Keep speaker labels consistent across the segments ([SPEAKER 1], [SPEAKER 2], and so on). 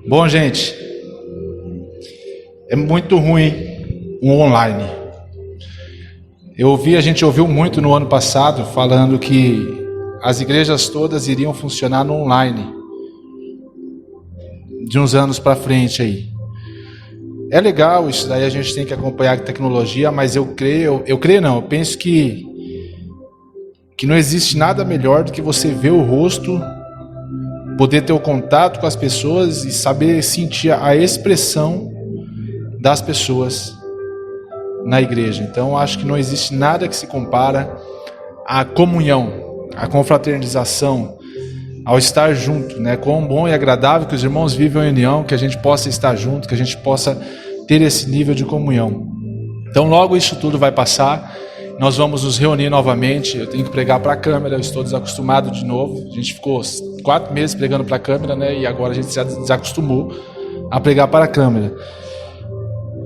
[SPEAKER 1] Bom, gente, é muito ruim o online. A gente ouviu muito no ano passado falando que as igrejas todas iriam funcionar no online de uns anos para frente aí. É legal isso daí, a gente tem que acompanhar a tecnologia, mas eu penso que não existe nada melhor do que você ver o rosto, poder ter o contato com as pessoas e saber sentir a expressão das pessoas na igreja. Então, acho que não existe nada que se compara à comunhão, à confraternização, ao estar junto, né? Quão bom e agradável que os irmãos vivam em união, que a gente possa estar junto, que a gente possa ter esse nível de comunhão. Então, logo isso tudo vai passar. Nós vamos nos reunir novamente. Eu tenho que pregar para a câmera, eu estou desacostumado de novo. A gente ficou 4 meses pregando para a câmera, né? E agora a gente se desacostumou a pregar para a câmera.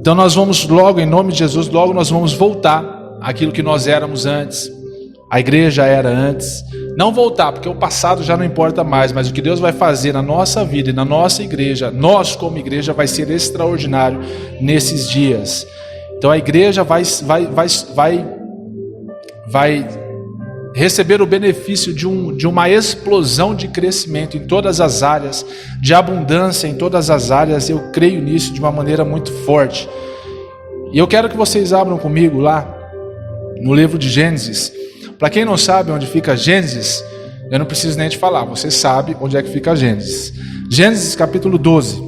[SPEAKER 1] Então nós vamos logo, em nome de Jesus, logo nós vamos voltar àquilo que nós éramos antes. A igreja era antes. Não voltar, porque o passado já não importa mais, mas o que Deus vai fazer na nossa vida e na nossa igreja, nós como igreja, vai ser extraordinário nesses dias. Então a igreja vai receber o benefício de uma explosão de crescimento em todas as áreas, de abundância em todas as áreas. Eu creio nisso de uma maneira muito forte. E eu quero que vocês abram comigo lá no livro de Gênesis. Para quem não sabe onde fica Gênesis, eu não preciso nem te falar, você sabe onde é que fica Gênesis. Gênesis capítulo 12,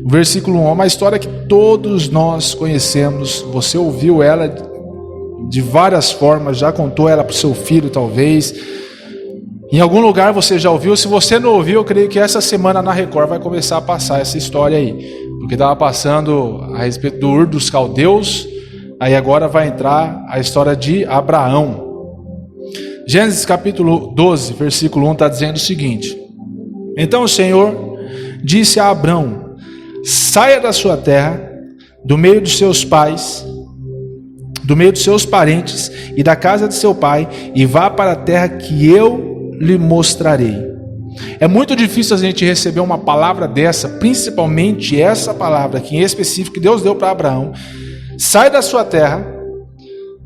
[SPEAKER 1] versículo 1, é uma história que todos nós conhecemos. Você ouviu ela de várias formas, já contou ela para o seu filho talvez, em algum lugar você já ouviu. Se você não ouviu, eu creio que essa semana na Record vai começar a passar essa história aí, porque estava passando a respeito do Ur dos Caldeus, aí agora vai entrar a história de Abraão. Gênesis capítulo 12, versículo 1 está dizendo o seguinte: então o Senhor disse a Abrão: saia da sua terra, do meio dos seus pais, do meio dos seus parentes e da casa de seu pai, e vá para a terra que eu lhe mostrarei. É muito difícil a gente receber uma palavra dessa, principalmente essa palavra aqui em específico que Deus deu para Abraão: sai da sua terra,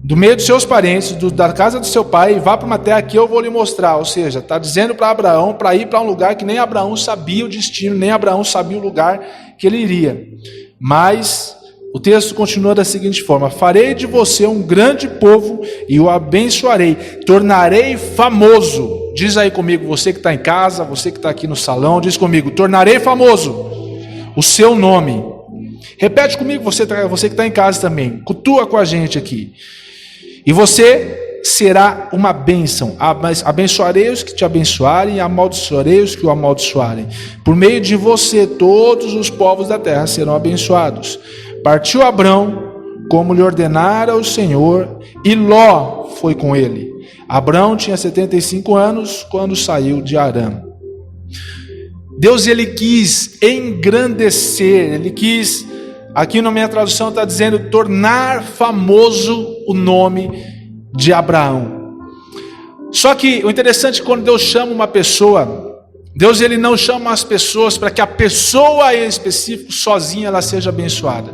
[SPEAKER 1] do meio dos seus parentes, da casa do seu pai, e vá para uma terra que eu vou lhe mostrar. Ou seja, está dizendo para Abraão para ir para um lugar que nem Abraão sabia o destino, nem Abraão sabia o lugar que ele iria. Mas o texto continua da seguinte forma: farei de você um grande povo e o abençoarei, tornarei famoso. Diz aí comigo, você que está em casa, você que está aqui no salão, diz comigo: tornarei famoso o seu nome. Repete comigo, você que está em casa também, cultua com a gente aqui. E você será uma bênção. Abençoarei os que te abençoarem e amaldiçoarei os que o amaldiçoarem. Por meio de você, todos os povos da terra serão abençoados. Partiu Abrão, como lhe ordenara o Senhor, e Ló foi com ele. Abrão tinha 75 anos quando saiu de Harã. Deus, ele quis engrandecer, ele quis, aqui na minha tradução está dizendo, tornar famoso o nome de Abraão. Só que o interessante é que quando Deus chama uma pessoa, Deus, ele não chama as pessoas para que a pessoa em específico sozinha ela seja abençoada.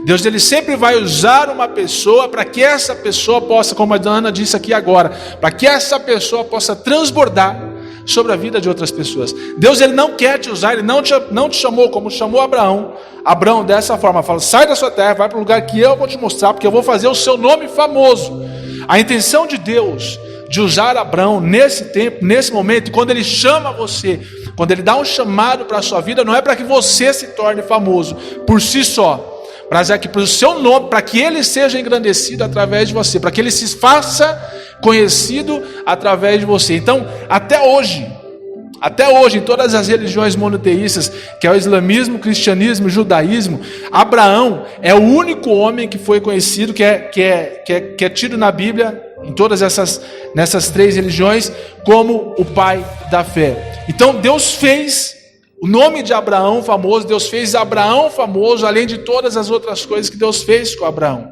[SPEAKER 1] Deus, ele sempre vai usar uma pessoa para que essa pessoa possa, como a Ana disse aqui agora, para que essa pessoa possa transbordar sobre a vida de outras pessoas. Deus, ele não quer te usar, ele não te chamou como chamou Abraão. Abraão dessa forma, fala: sai da sua terra, vai para o lugar que eu vou te mostrar, porque eu vou fazer o seu nome famoso. A intenção de Deus de usar Abraão nesse tempo, nesse momento, quando ele chama você, quando ele dá um chamado para a sua vida, não é para que você se torne famoso por si só, mas é que para o seu nome, para que ele seja engrandecido através de você, para que ele se faça conhecido através de você. Então, até hoje, em todas as religiões monoteístas, que é o islamismo, o cristianismo, o judaísmo, Abraão é o único homem que foi conhecido, que é tido na Bíblia, nessas 3 religiões, como o pai da fé. Então Deus fez o nome de Abraão famoso, Deus fez Abraão famoso, além de todas as outras coisas que Deus fez com Abraão.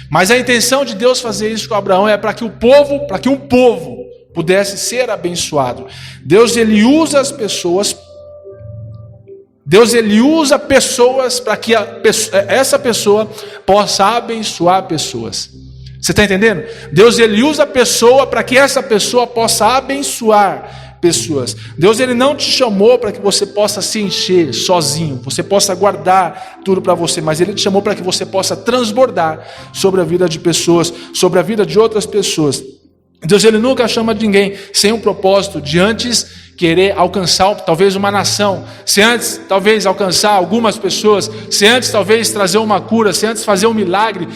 [SPEAKER 1] Mas a intenção de Deus fazer isso com Abraão é para que um povo pudesse ser abençoado. Deus, ele usa as pessoas Deus ele usa pessoas para que essa pessoa possa abençoar pessoas. Você está entendendo? Deus ele usa a pessoa para que essa pessoa possa abençoar pessoas. Deus ele não te chamou para que você possa se encher sozinho, você possa guardar tudo para você, mas ele te chamou para que você possa transbordar sobre a vida de pessoas, sobre a vida de outras pessoas. Deus ele nunca chama ninguém sem um propósito de antes querer alcançar talvez uma nação, se antes talvez alcançar algumas pessoas, se antes talvez trazer uma cura, se antes fazer um milagre,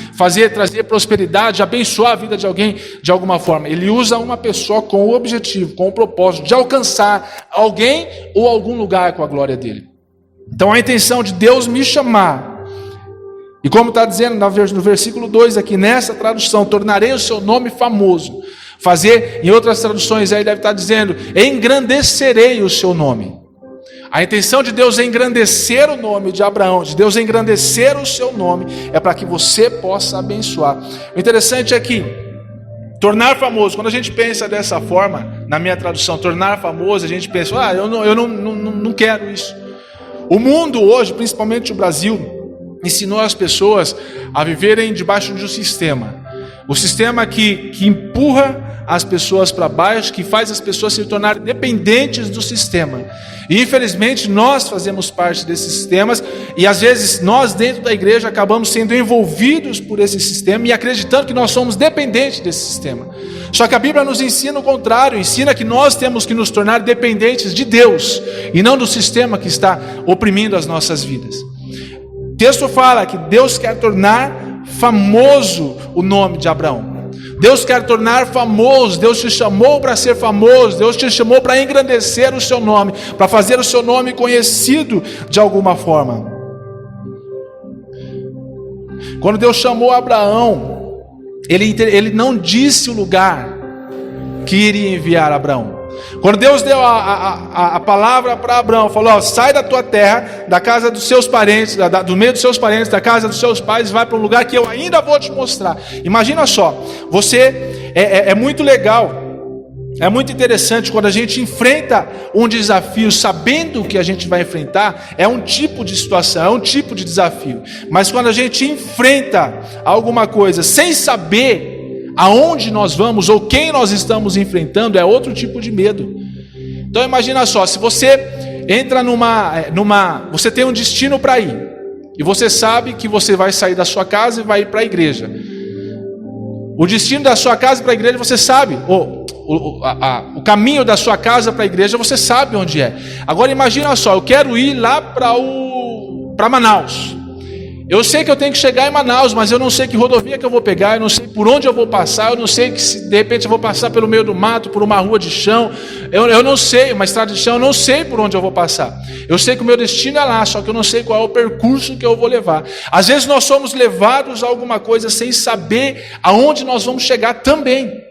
[SPEAKER 1] trazer prosperidade, abençoar a vida de alguém de alguma forma. Ele usa uma pessoa com o objetivo, com o propósito de alcançar alguém ou algum lugar com a glória dele. Então a intenção de Deus me chamar, e como está dizendo no versículo 2 aqui, nessa tradução, tornarei o seu nome famoso. Fazer, em outras traduções aí deve estar dizendo, engrandecerei o seu nome. A intenção de Deus é engrandecer o nome de Abraão, de Deus engrandecer o seu nome, é para que você possa abençoar. O interessante é que tornar famoso, quando a gente pensa dessa forma, na minha tradução, tornar famoso, a gente pensa, eu não quero isso. O mundo hoje, principalmente o Brasil, ensinou as pessoas a viverem debaixo de um sistema. O sistema que empurra as pessoas para baixo, que faz as pessoas se tornarem dependentes do sistema. E infelizmente nós fazemos parte desses sistemas, e às vezes nós dentro da igreja acabamos sendo envolvidos por esse sistema e acreditando que nós somos dependentes desse sistema. Só que a Bíblia nos ensina o contrário, ensina que nós temos que nos tornar dependentes de Deus e não do sistema que está oprimindo as nossas vidas. O texto fala que Deus quer tornar famoso o nome de Abraão. Deus quer tornar famoso, Deus te chamou para ser famoso, Deus te chamou para engrandecer o seu nome, para fazer o seu nome conhecido de alguma forma. Quando Deus chamou Abraão, ele não disse o lugar que iria enviar Abraão. Quando Deus deu a palavra para Abraão, falou, sai da tua terra, da casa dos seus parentes, do meio dos seus parentes, da casa dos seus pais, vai para um lugar que eu ainda vou te mostrar. Imagina só, você é muito legal, é muito interessante quando a gente enfrenta um desafio, sabendo o que a gente vai enfrentar, é um tipo de situação, é um tipo de desafio. Mas quando a gente enfrenta alguma coisa sem saber aonde nós vamos ou quem nós estamos enfrentando, é outro tipo de medo. Então imagina só, se você entra você tem um destino para ir, e você sabe que você vai sair da sua casa e vai ir para a igreja. O destino da sua casa para a igreja você sabe, o caminho da sua casa para a igreja você sabe onde é. Agora imagina só, eu quero ir lá para Manaus. Eu sei que eu tenho que chegar em Manaus, mas eu não sei que rodovia que eu vou pegar, eu não sei por onde eu vou passar, eu não sei que se de repente eu vou passar pelo meio do mato, por uma rua de chão, eu não sei, uma estrada de chão, eu não sei por onde eu vou passar. Eu sei que o meu destino é lá, só que eu não sei qual é o percurso que eu vou levar. Às vezes nós somos levados a alguma coisa sem saber aonde nós vamos chegar também.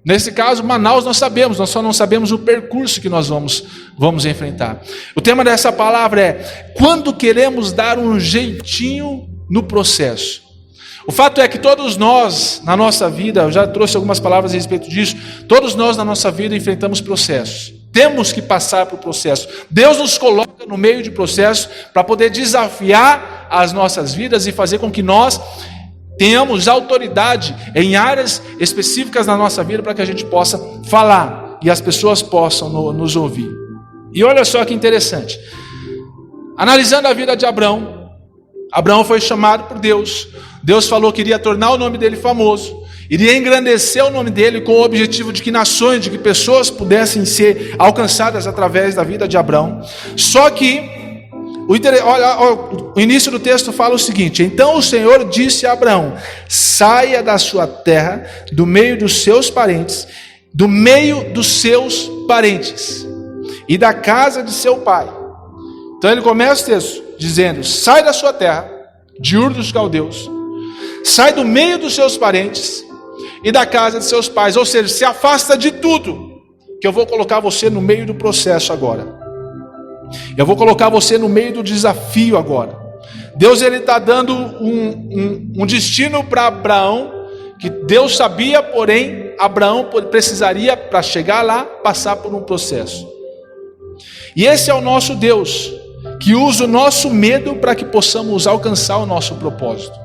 [SPEAKER 1] Nesse caso, Manaus nós sabemos, nós só não sabemos o percurso que nós vamos enfrentar. O tema dessa palavra é, quando queremos dar um jeitinho no processo. O fato é que todos nós, na nossa vida, eu já trouxe algumas palavras a respeito disso, todos nós na nossa vida enfrentamos processos. Temos que passar por processo. Deus nos coloca no meio de processo para poder desafiar as nossas vidas e fazer com que nós tenhamos autoridade em áreas específicas da nossa vida para que a gente possa falar e as pessoas possam nos ouvir. E olha só que interessante. Analisando a vida de Abraão, Abraão foi chamado por Deus. Deus falou que iria tornar o nome dele famoso, iria engrandecer o nome dele com o objetivo de que nações, de que pessoas pudessem ser alcançadas através da vida de Abraão. Só que o início do texto fala o seguinte: então o Senhor disse a Abraão, saia da sua terra, do meio dos seus parentes, e da casa de seu pai. Então ele começa o texto dizendo, sai da sua terra, de Ur dos Caldeus, sai do meio dos seus parentes e da casa de seus pais, ou seja, se afasta de tudo, que eu vou colocar você no meio do processo agora. Eu vou colocar você no meio do desafio agora. Deus ele está dando um destino para Abraão, que Deus sabia, porém Abraão precisaria, para chegar lá, passar por um processo. E esse é o nosso Deus. que usa o nosso medo para que possamos alcançar o nosso propósito.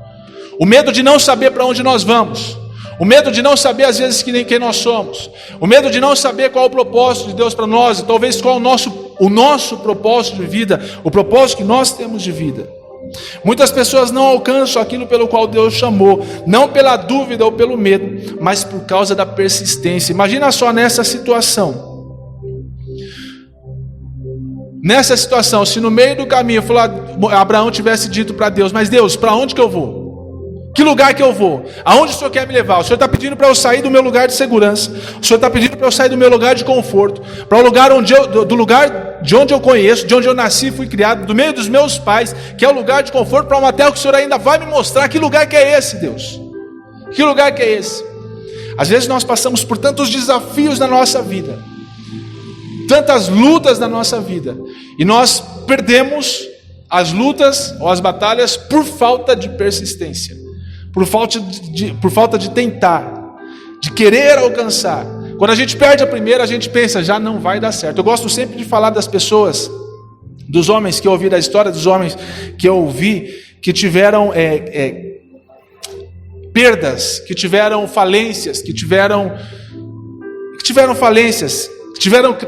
[SPEAKER 1] O medo de não saber para onde nós vamos. O medo de não saber às vezes quem nós somos. O medo de não saber qual é o propósito de Deus para nós. E talvez qual é o nosso propósito de vida. O propósito que nós temos de vida. Muitas pessoas não alcançam aquilo pelo qual Deus chamou. Não pela dúvida ou pelo medo, mas por causa da persistência. Imagina só nessa situação. Nessa situação, se no meio do caminho Abraão tivesse dito para Deus: mas Deus, para onde que eu vou? Que lugar que eu vou? Aonde o Senhor quer me levar? O Senhor está pedindo para eu sair do meu lugar de segurança. O Senhor está pedindo para eu sair do meu lugar de conforto, para o lugar do lugar de onde eu conheço, de onde eu nasci, fui criado, do meio dos meus pais, que é o lugar de conforto, para uma terra que o Senhor ainda vai me mostrar. Que lugar que é esse, Deus? Que lugar que é esse? Às vezes nós passamos por tantos desafios na nossa vida, tantas lutas na nossa vida, e nós perdemos as lutas ou as batalhas por falta de persistência, por falta de tentar, de querer alcançar. Quando a gente perde a primeira, a gente pensa, já não vai dar certo. Eu gosto sempre de falar das pessoas, dos homens que eu ouvi, da história dos homens que eu ouvi, que tiveram perdas, que tiveram falências, que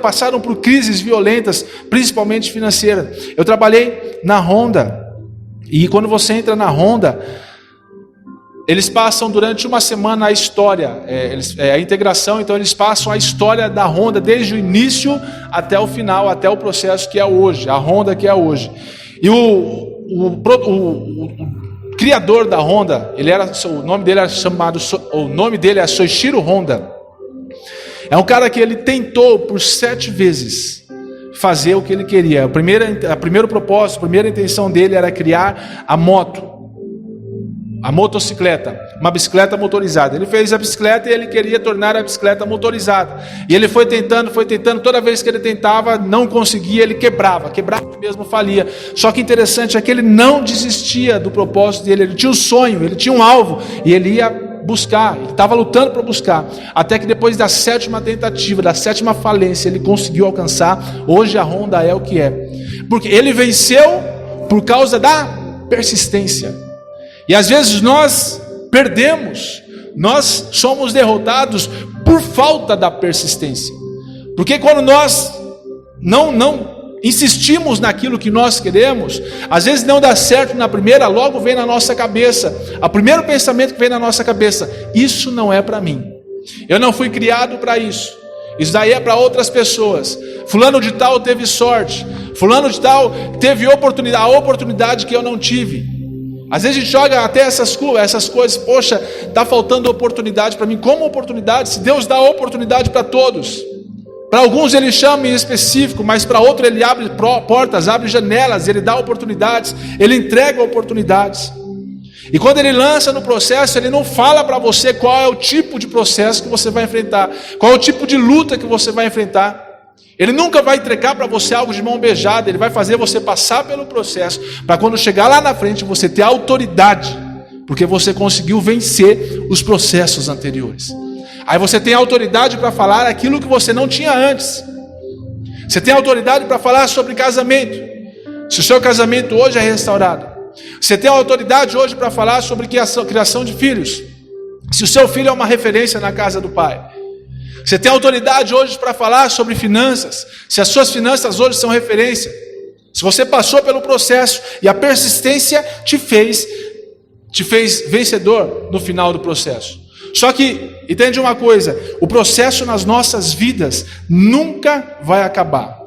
[SPEAKER 1] passaram por crises violentas, principalmente financeiras. Eu trabalhei na Honda, e quando você entra na Honda, eles passam durante uma semana a história, a integração, então eles passam a história da Honda, desde o início até o final, até o processo que é hoje, a Honda que é hoje. E o criador da Honda, o nome dele é Soichiro Honda. É um cara que ele tentou por 7 vezes fazer o que ele queria. O primeiro propósito, a primeira intenção dele era criar a motocicleta, uma bicicleta motorizada. Ele fez a bicicleta e ele queria tornar a bicicleta motorizada. E ele foi tentando, toda vez que ele tentava, não conseguia, ele quebrava mesmo, falia. Só que interessante é que ele não desistia do propósito dele, ele tinha um sonho, ele tinha um alvo, e ele ia buscar, ele estava lutando para buscar, até que depois da 7ª tentativa, da 7ª falência, ele conseguiu alcançar. Hoje a Honda é o que é, porque ele venceu por causa da persistência. E às vezes nós perdemos, nós somos derrotados por falta da persistência, porque quando nós não insistimos naquilo que nós queremos, às vezes não dá certo na primeira, logo vem na nossa cabeça, o primeiro pensamento que vem na nossa cabeça: isso não é para mim, eu não fui criado para isso, isso daí é para outras pessoas, fulano de tal teve sorte, fulano de tal teve a oportunidade que eu não tive. Às vezes a gente joga até essas coisas, poxa, está faltando oportunidade para mim. Como oportunidade? Se Deus dá oportunidade para todos. Para alguns ele chama em específico, mas para outros ele abre portas, abre janelas, ele dá oportunidades, ele entrega oportunidades. E quando ele lança no processo, ele não fala para você qual é o tipo de processo que você vai enfrentar, qual é o tipo de luta que você vai enfrentar. Ele nunca vai entregar para você algo de mão beijada, ele vai fazer você passar pelo processo, para quando chegar lá na frente você ter autoridade, porque você conseguiu vencer os processos anteriores. Aí você tem autoridade para falar aquilo que você não tinha antes. Você tem autoridade para falar sobre casamento, se o seu casamento hoje é restaurado. Você tem autoridade hoje para falar sobre criação de filhos, se o seu filho é uma referência na casa do pai. Você tem autoridade hoje para falar sobre finanças, se as suas finanças hoje são referência, se você passou pelo processo e a persistência te fez vencedor no final do processo. Só que, entende uma coisa, o processo nas nossas vidas nunca vai acabar.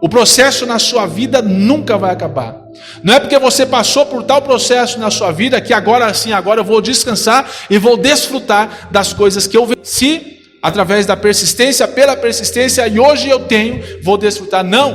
[SPEAKER 1] O processo na sua vida nunca vai acabar. Não é porque você passou por tal processo na sua vida que agora sim, agora eu vou descansar e vou desfrutar das coisas que eu venci através da persistência, pela persistência, e hoje vou desfrutar. Não,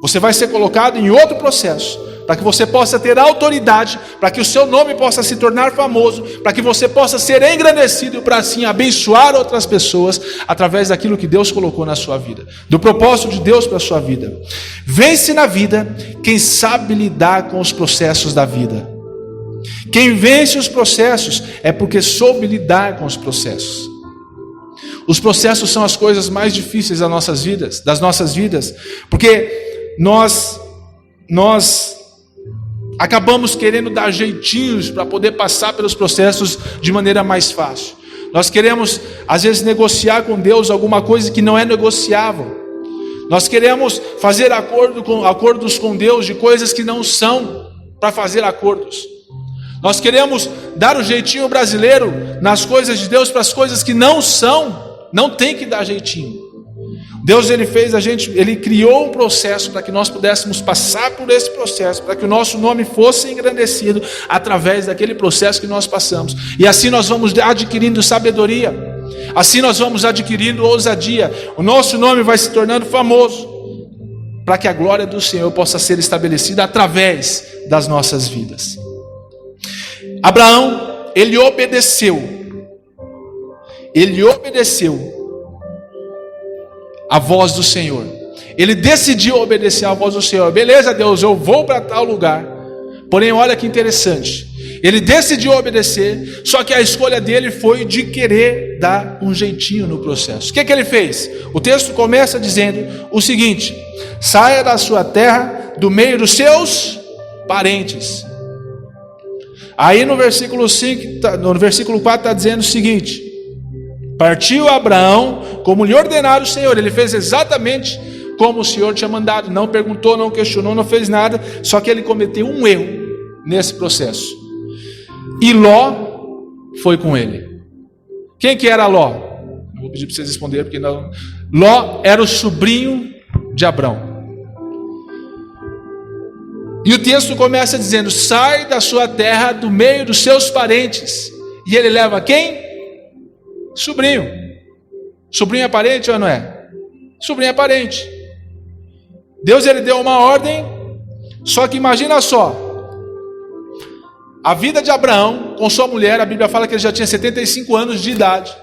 [SPEAKER 1] você vai ser colocado em outro processo, para que você possa ter autoridade, para que o seu nome possa se tornar famoso, para que você possa ser engrandecido, para assim abençoar outras pessoas, através daquilo que Deus colocou na sua vida, do propósito de Deus para a sua vida. Vence na vida quem sabe lidar com os processos da vida. Quem vence os processos é porque soube lidar com os processos. Os processos são as coisas mais difíceis das nossas vidas, porque nós nós acabamos querendo dar jeitinhos para poder passar pelos processos de maneira mais fácil. Nós queremos, às vezes, negociar com Deus alguma coisa que não é negociável. Nós queremos fazer acordos com Deus de coisas que não são para fazer acordos. Nós queremos dar o jeitinho brasileiro nas coisas de Deus para as coisas que não são. Não tem que dar jeitinho. Deus, Ele criou um processo para que nós pudéssemos passar por esse processo, para que o nosso nome fosse engrandecido através daquele processo que nós passamos. E assim nós vamos adquirindo sabedoria. Assim nós vamos adquirindo ousadia. O nosso nome vai se tornando famoso, para que a glória do Senhor possa ser estabelecida através das nossas vidas. Abraão, ele obedeceu a voz do Senhor. Ele decidiu obedecer a voz do Senhor. Beleza, Deus, eu vou para tal lugar. Porém, olha que interessante. Ele decidiu obedecer, só que a escolha dele foi de querer dar um jeitinho no processo. O que ele fez? O texto começa dizendo o seguinte: saia da sua terra, do meio dos seus parentes. Aí no versículo 4 está dizendo o seguinte: partiu Abraão como lhe ordenara o Senhor. Ele fez exatamente como o Senhor tinha mandado. Não perguntou, não questionou, não fez nada. Só que ele cometeu um erro nesse processo. E Ló foi com ele. Quem que era Ló? Não vou pedir para vocês responderem, porque não. Ló era o sobrinho de Abrão. E o texto começa dizendo: sai da sua terra, do meio dos seus parentes. E ele leva quem? Sobrinho. Sobrinho é parente ou não é? Sobrinho é parente. Deus, ele deu uma ordem. Só que imagina só, a vida de Abraão com sua mulher. A Bíblia fala que ele já tinha 75 anos de idade.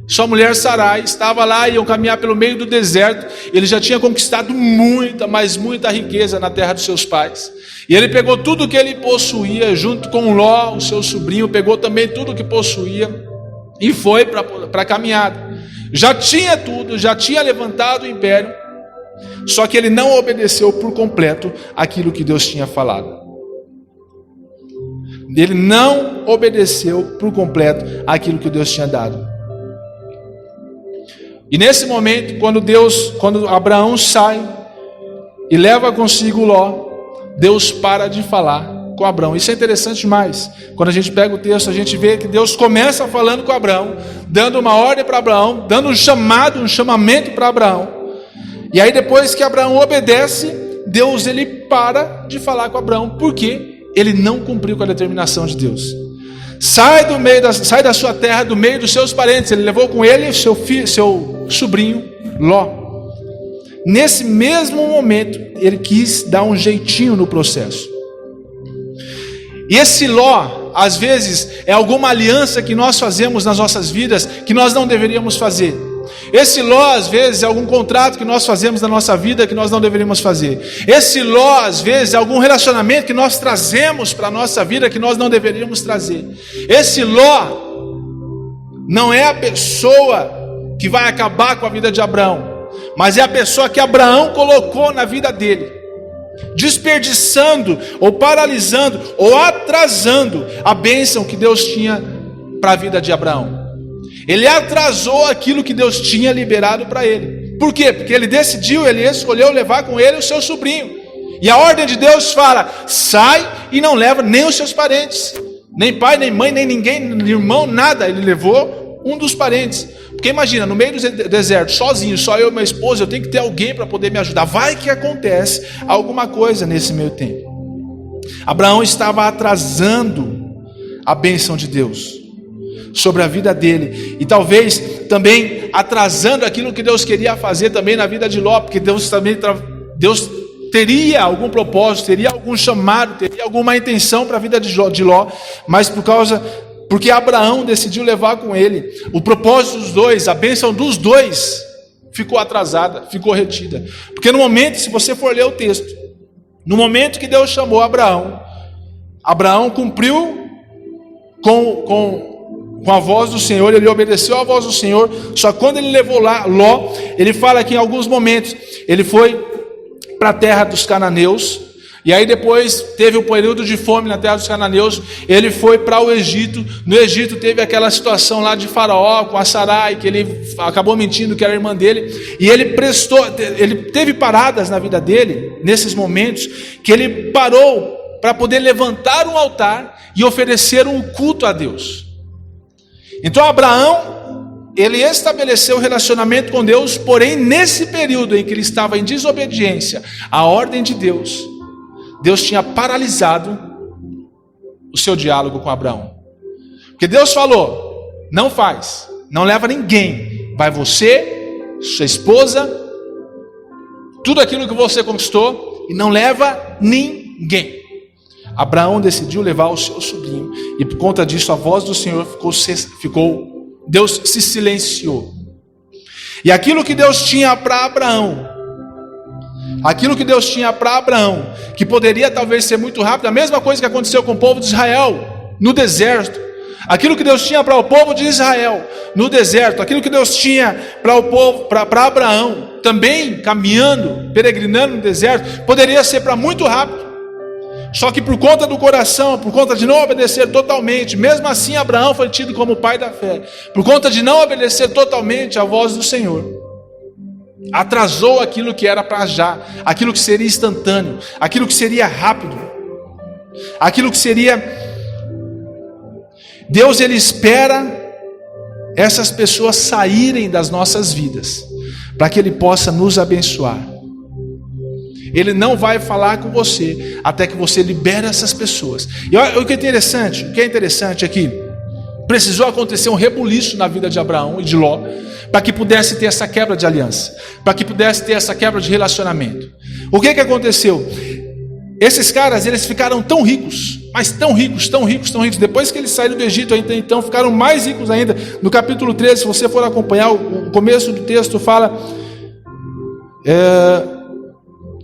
[SPEAKER 1] Sua mulher Sarai estava lá, iam caminhar pelo meio do deserto. Ele já tinha conquistado muita, mas muita riqueza na terra dos seus pais. E ele pegou tudo que ele possuía, junto com Ló, o seu sobrinho, pegou também tudo que possuía e foi para a caminhada. Já tinha tudo, já tinha levantado o império, só que ele não obedeceu por completo aquilo que Deus tinha falado. Ele não obedeceu por completo aquilo que Deus tinha dado. E nesse momento, quando Abraão sai e leva consigo Ló, Deus para de falar com Abraão. Isso é interessante demais. Quando a gente pega o texto, a gente vê que Deus começa falando com Abraão, dando uma ordem para Abraão, dando um chamamento para Abraão. E aí depois que Abraão obedece, Deus, ele para de falar com Abraão. Por quê? Ele não cumpriu com a determinação de Deus. Sai da sua terra, do meio dos seus parentes. Ele levou com ele seu sobrinho Ló. Nesse mesmo momento, ele quis dar um jeitinho no processo. E esse Ló, às vezes, é alguma aliança que nós fazemos nas nossas vidas que nós não deveríamos fazer. Esse Ló, às vezes, é algum contrato que nós fazemos na nossa vida que nós não deveríamos fazer. Esse Ló, às vezes, é algum relacionamento que nós trazemos para a nossa vida que nós não deveríamos trazer. Esse Ló não é a pessoa que vai acabar com a vida de Abraão, mas é a pessoa que Abraão colocou na vida dele, desperdiçando, ou paralisando, ou atrasando a bênção que Deus tinha para a vida de Abraão. Ele atrasou aquilo que Deus tinha liberado para ele. Por quê? Porque ele escolheu levar com ele o seu sobrinho. E a ordem de Deus fala: sai e não leva nem os seus parentes, nem pai, nem mãe, nem ninguém, nem irmão, nada. Ele levou um dos parentes. Porque imagina, no meio do deserto, sozinho, só eu e minha esposa, eu tenho que ter alguém para poder me ajudar. Vai que acontece alguma coisa nesse meio tempo. Abraão estava atrasando a bênção de Deus sobre a vida dele, e talvez também atrasando aquilo que Deus queria fazer também na vida de Ló, porque Deus teria algum propósito, teria algum chamado, teria alguma intenção para a vida de Ló, mas porque Abraão decidiu levar com ele, o propósito dos dois, a bênção dos dois ficou atrasada, ficou retida. Porque no momento, se você for ler o texto, no momento que Deus chamou Abraão cumpriu com a voz do Senhor, ele obedeceu à voz do Senhor. Só quando ele levou Ló, ele fala que em alguns momentos ele foi para a terra dos cananeus, E aí depois teve o período de fome na terra dos cananeus, ele foi para o Egito. No Egito teve aquela situação lá de Faraó com a Sarai, que ele acabou mentindo que era irmã dele, e ele teve paradas na vida dele, nesses momentos, que ele parou para poder levantar um altar e oferecer um culto a Deus. Então Abraão, ele estabeleceu um relacionamento com Deus, porém nesse período em que ele estava em desobediência à ordem de Deus, Deus tinha paralisado o seu diálogo com Abraão. Porque Deus falou: não faz, não leva ninguém, vai você, sua esposa, tudo aquilo que você conquistou, e não leva ninguém. Abraão decidiu levar o seu sobrinho, e por conta disso a voz do Senhor Deus se silenciou. E aquilo que Deus tinha para Abraão, que poderia talvez ser muito rápido, a mesma coisa que aconteceu com o povo de Israel no deserto, aquilo que Deus tinha para o povo de Israel no deserto, aquilo que Deus tinha para Abraão, também caminhando, peregrinando no deserto, poderia ser para muito rápido. Só que por conta do coração, por conta de não obedecer totalmente, mesmo assim Abraão foi tido como pai da fé, por conta de não obedecer totalmente à voz do Senhor, atrasou aquilo que era para já, aquilo que seria instantâneo, aquilo que seria rápido, aquilo que seria... Deus, ele espera essas pessoas saírem das nossas vidas, para que ele possa nos abençoar. Ele não vai falar com você até que você libere essas pessoas. E o que é interessante aqui, precisou acontecer um rebuliço na vida de Abraão e de Ló, para que pudesse ter essa quebra de aliança, para que pudesse ter essa quebra de relacionamento. O que aconteceu? Esses caras, eles ficaram tão ricos, mas tão ricos, depois que eles saíram do Egito, então ficaram mais ricos ainda. No capítulo 13, se você for acompanhar, o começo do texto fala...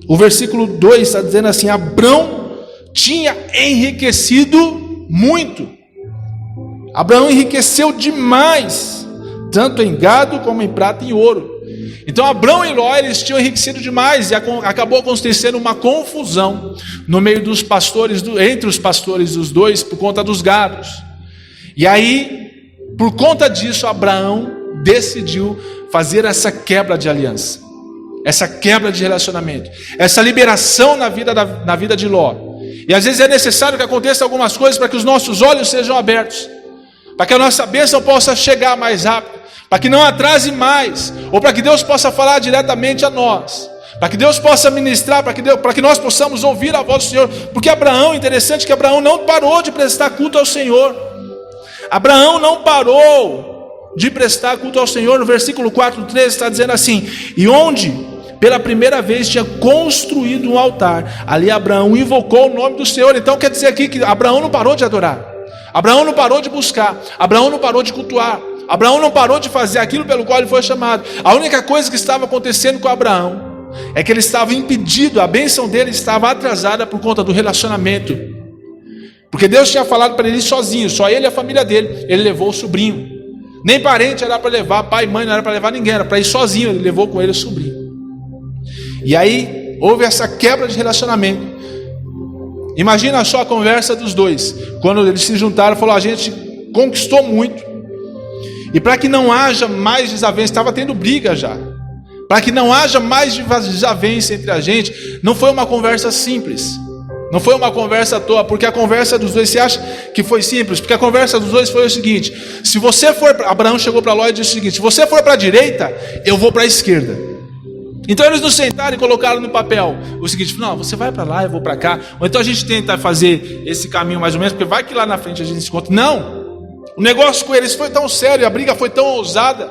[SPEAKER 1] O versículo 2 está dizendo assim: Abraão tinha enriquecido muito. Abraão enriqueceu demais, tanto em gado como em prata e ouro. Então Abraão e Ló, eles tinham enriquecido demais, e acabou acontecendo uma confusão no meio dos pastores, entre os pastores dos dois, por conta dos gados. E aí, por conta disso, Abraão decidiu fazer essa quebra de aliança, essa quebra de relacionamento, essa liberação na vida de Ló. E às vezes é necessário que aconteça algumas coisas para que os nossos olhos sejam abertos, para que a nossa bênção possa chegar mais rápido, para que não atrase mais, ou para que Deus possa falar diretamente a nós, para que Deus possa ministrar, para que nós possamos ouvir a voz do Senhor. Porque Abraão, interessante que Abraão não parou de prestar culto ao Senhor. Abraão não parou de prestar culto ao Senhor. No versículo 4:13 está dizendo assim: e onde pela primeira vez tinha construído um altar, ali Abraão invocou o nome do Senhor. Então quer dizer aqui que Abraão não parou de adorar, Abraão não parou de buscar, Abraão não parou de cultuar, Abraão não parou de fazer aquilo pelo qual ele foi chamado. A única coisa que estava acontecendo com Abraão é que ele estava impedido, a bênção dele estava atrasada por conta do relacionamento, porque Deus tinha falado para ele ir sozinho, só ele e a família dele. Ele levou o sobrinho, nem parente era para levar, pai e mãe não era para levar ninguém, era para ir sozinho. Ele levou com ele o sobrinho. E aí houve essa quebra de relacionamento. Imagina só a conversa dos dois, quando eles se juntaram. Falou: a gente conquistou muito, e para que não haja mais desavença, estava tendo briga já, para que não haja mais desavença entre a gente, não foi uma conversa simples, não foi uma conversa à toa. Porque a conversa dos dois, você acha que foi simples? Porque a conversa dos dois foi o seguinte: se você for, Abraão chegou para Ló e disse o seguinte: se você for para a direita, eu vou para a esquerda. Então eles nos sentaram e colocaram no papel o seguinte: não, você vai para lá, eu vou para cá, ou então a gente tenta fazer esse caminho mais ou menos, porque vai que lá na frente a gente se encontra. Não, o negócio com eles foi tão sério, a briga foi tão ousada,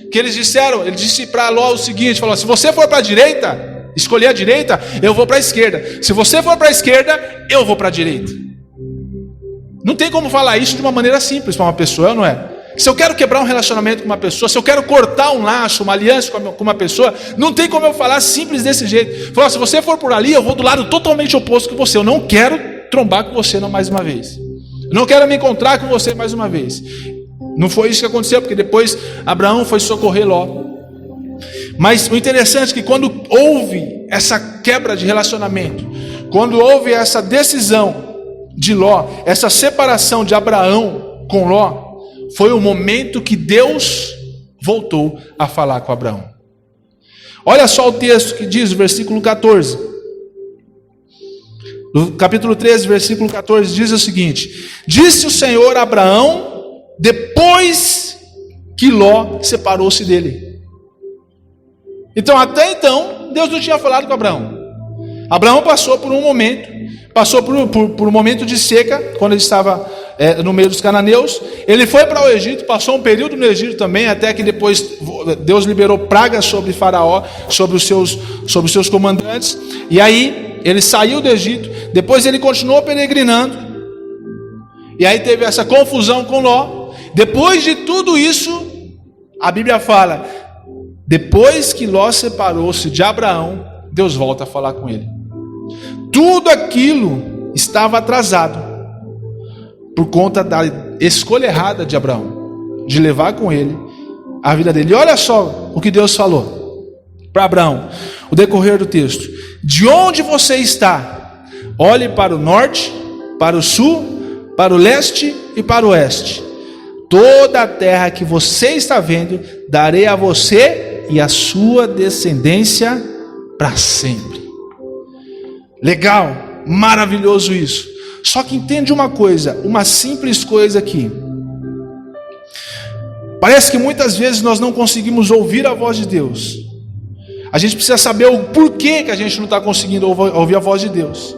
[SPEAKER 1] que ele disse para Ló o seguinte: falou: se você for para a direita, escolher a direita, eu vou para a esquerda. Se você for para a esquerda, eu vou para a direita. Não tem como falar isso de uma maneira simples para uma pessoa, não é? Se eu quero quebrar um relacionamento com uma pessoa, se eu quero cortar um laço, uma aliança com uma pessoa, não tem como eu falar simples desse jeito. Falar: se você for por ali, eu vou do lado totalmente oposto que você. Eu não quero trombar com você mais uma vez, eu não quero me encontrar com você mais uma vez. Não foi isso que aconteceu, porque depois Abraão foi socorrer Ló. Mas o interessante é que quando houve essa quebra de relacionamento, quando houve essa decisão de Ló, essa separação de Abraão com Ló, foi o momento que Deus voltou a falar com Abraão. Olha só o texto que diz, o versículo 14. No capítulo 13, versículo 14, diz o seguinte: disse o Senhor a Abraão, depois que Ló separou-se dele. Então, até então, Deus não tinha falado com Abraão. Abraão passou por um momento, por um momento de seca, quando ele estava no meio dos cananeus. Ele foi para o Egito, passou um período no Egito também, até que depois Deus liberou pragas sobre Faraó, sobre os seus comandantes. E aí ele saiu do Egito, depois ele continuou peregrinando, e aí teve essa confusão com Ló. Depois de tudo isso, a Bíblia fala, depois que Ló separou-se de Abraão, Deus volta a falar com ele. Tudo aquilo estava atrasado por conta da escolha errada de Abraão, de levar com ele a vida dele. E olha só o que Deus falou para Abraão, o decorrer do texto: de onde você está, olhe para o norte, para o sul, para o leste e para o oeste. Toda a terra que você está vendo, darei a você e a sua descendência para sempre. Legal, maravilhoso isso. Só que entende uma coisa, uma simples coisa aqui. Parece que muitas vezes nós não conseguimos ouvir a voz de Deus. A gente precisa saber o porquê que a gente não está conseguindo ouvir a voz de Deus.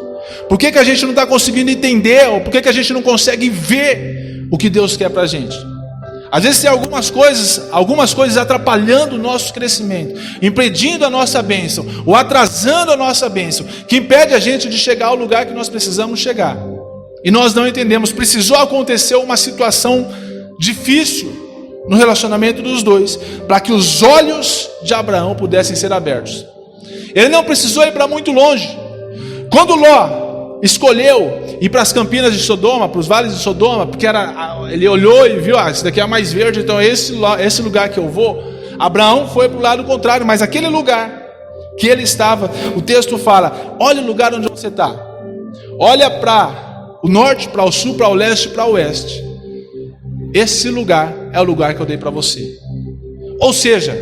[SPEAKER 1] Por que a gente não está conseguindo entender, ou por que a gente não consegue ver o que Deus quer para a gente. Às vezes tem algumas coisas atrapalhando o nosso crescimento, impedindo a nossa bênção, ou atrasando a nossa bênção, que impede a gente de chegar ao lugar que nós precisamos chegar. E nós não entendemos, precisou acontecer uma situação difícil no relacionamento dos dois, para que os olhos de Abraão pudessem ser abertos. Ele não precisou ir para muito longe. Quando Ló escolheu ir para as campinas de Sodoma, para os vales de Sodoma, porque ele olhou e viu, esse daqui é mais verde, então esse lugar que eu vou. Abraão foi para o lado contrário, mas aquele lugar que ele estava, o texto fala, olha o lugar onde você está, olha para o norte, para o sul, para o leste e para o oeste. Esse lugar é o lugar que eu dei para você. Ou seja,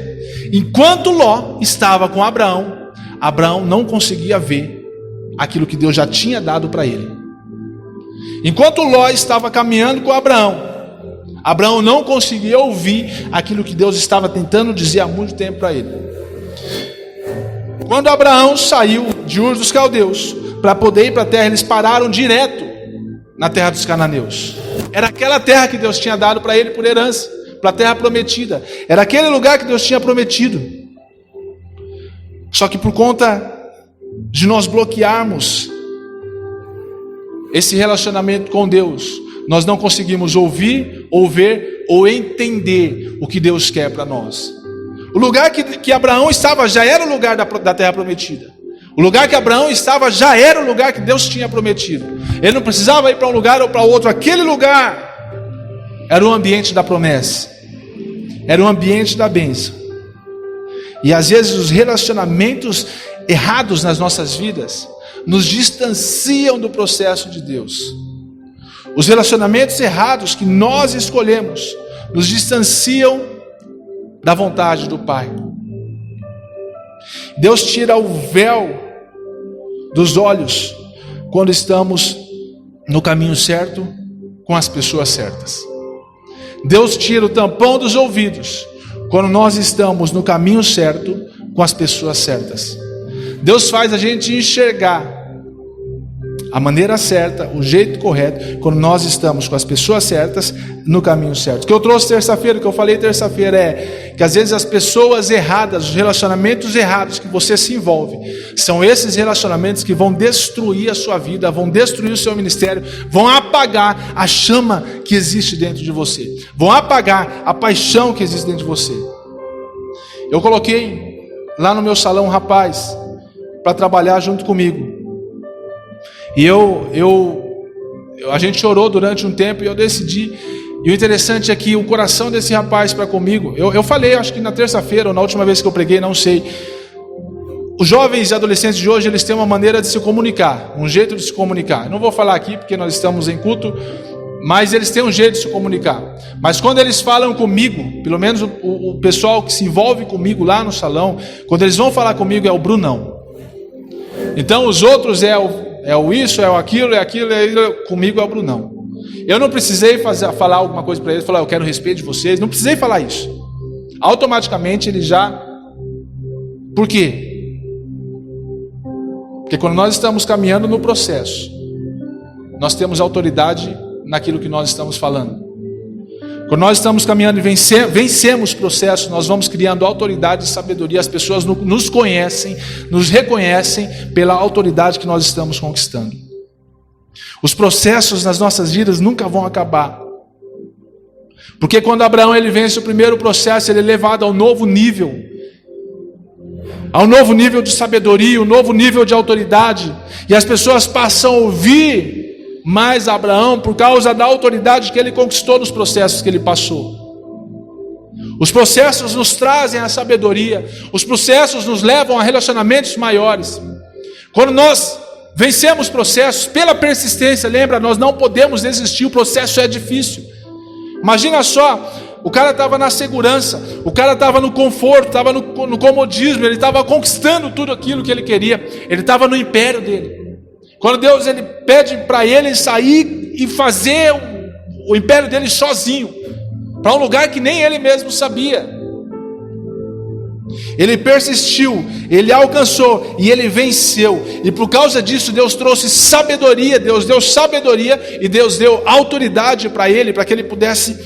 [SPEAKER 1] enquanto Ló estava com Abraão, Abraão não conseguia ver aquilo que Deus já tinha dado para ele. Enquanto Ló estava caminhando com Abraão, Abraão não conseguia ouvir aquilo que Deus estava tentando dizer há muito tempo para ele. Quando Abraão saiu de Ur dos Caldeus para poder ir para a terra, eles pararam direto na terra dos cananeus. Era aquela terra que Deus tinha dado para ele por herança, para a terra prometida. Era aquele lugar que Deus tinha prometido. Só que por conta de nós bloquearmos esse relacionamento com Deus, nós não conseguimos ouvir, ou ver, ou entender o que Deus quer para nós. O lugar que Abraão estava já era o lugar da terra prometida. O lugar que Abraão estava já era o lugar que Deus tinha prometido. Ele não precisava ir para um lugar ou para outro. Aquele lugar era o ambiente da promessa, era o ambiente da bênção. E às vezes os relacionamentos errados nas nossas vidas nos distanciam do processo de Deus. Os relacionamentos errados que nós escolhemos nos distanciam da vontade do Pai. Deus tira o véu dos olhos quando estamos no caminho certo com as pessoas certas. Deus tira o tampão dos ouvidos quando nós estamos no caminho certo com as pessoas certas. Deus faz a gente enxergar a maneira certa, o jeito correto, quando nós estamos com as pessoas certas, no caminho certo. O que eu trouxe terça-feira, o que eu falei terça-feira é que às vezes as pessoas erradas, os relacionamentos errados que você se envolve, são esses relacionamentos que vão destruir a sua vida, vão destruir o seu ministério, vão apagar a chama que existe dentro de você, vão apagar a paixão que existe dentro de você. Eu coloquei lá no meu salão um rapaz para trabalhar junto comigo. E a gente orou durante um tempo e eu decidi. E o interessante é que o coração desse rapaz para comigo, eu falei, acho que na terça-feira ou na última vez que eu preguei, não sei. Os jovens e adolescentes de hoje, eles têm uma maneira de se comunicar, um jeito de se comunicar. Eu não vou falar aqui porque nós estamos em culto, mas eles têm um jeito de se comunicar. Mas quando eles falam comigo, pelo menos o pessoal que se envolve comigo lá no salão, quando eles vão falar comigo é o Brunão. Então os outros é o isso, é o aquilo, comigo é o Brunão. Eu não precisei falar alguma coisa para eles, falar eu quero respeito de vocês, não precisei falar isso. Automaticamente ele já... Por quê? Porque quando nós estamos caminhando no processo, nós temos autoridade naquilo que nós estamos falando. Quando nós estamos caminhando e vencemos processos, nós vamos criando autoridade e sabedoria. As pessoas nos conhecem, nos reconhecem pela autoridade que nós estamos conquistando. Os processos nas nossas vidas nunca vão acabar. Porque quando Abraão ele vence o primeiro processo, ele é levado ao novo nível de sabedoria, um novo nível de autoridade. E as pessoas passam a ouvir mais Abraão por causa da autoridade que ele conquistou nos processos que ele passou. Os processos nos trazem a sabedoria, os processos nos levam a relacionamentos maiores. Quando nós vencemos processos pela persistência, lembra, nós não podemos desistir, o processo é difícil. Imagina só, o cara estava na segurança, o cara estava no conforto, estava no comodismo, ele estava conquistando tudo aquilo que ele queria, ele estava no império dele. Quando Deus ele pede para ele sair e fazer o império dele sozinho, para um lugar que nem ele mesmo sabia. Ele persistiu, ele alcançou e ele venceu. E por causa disso Deus trouxe sabedoria, Deus deu sabedoria e Deus deu autoridade para ele, para que ele pudesse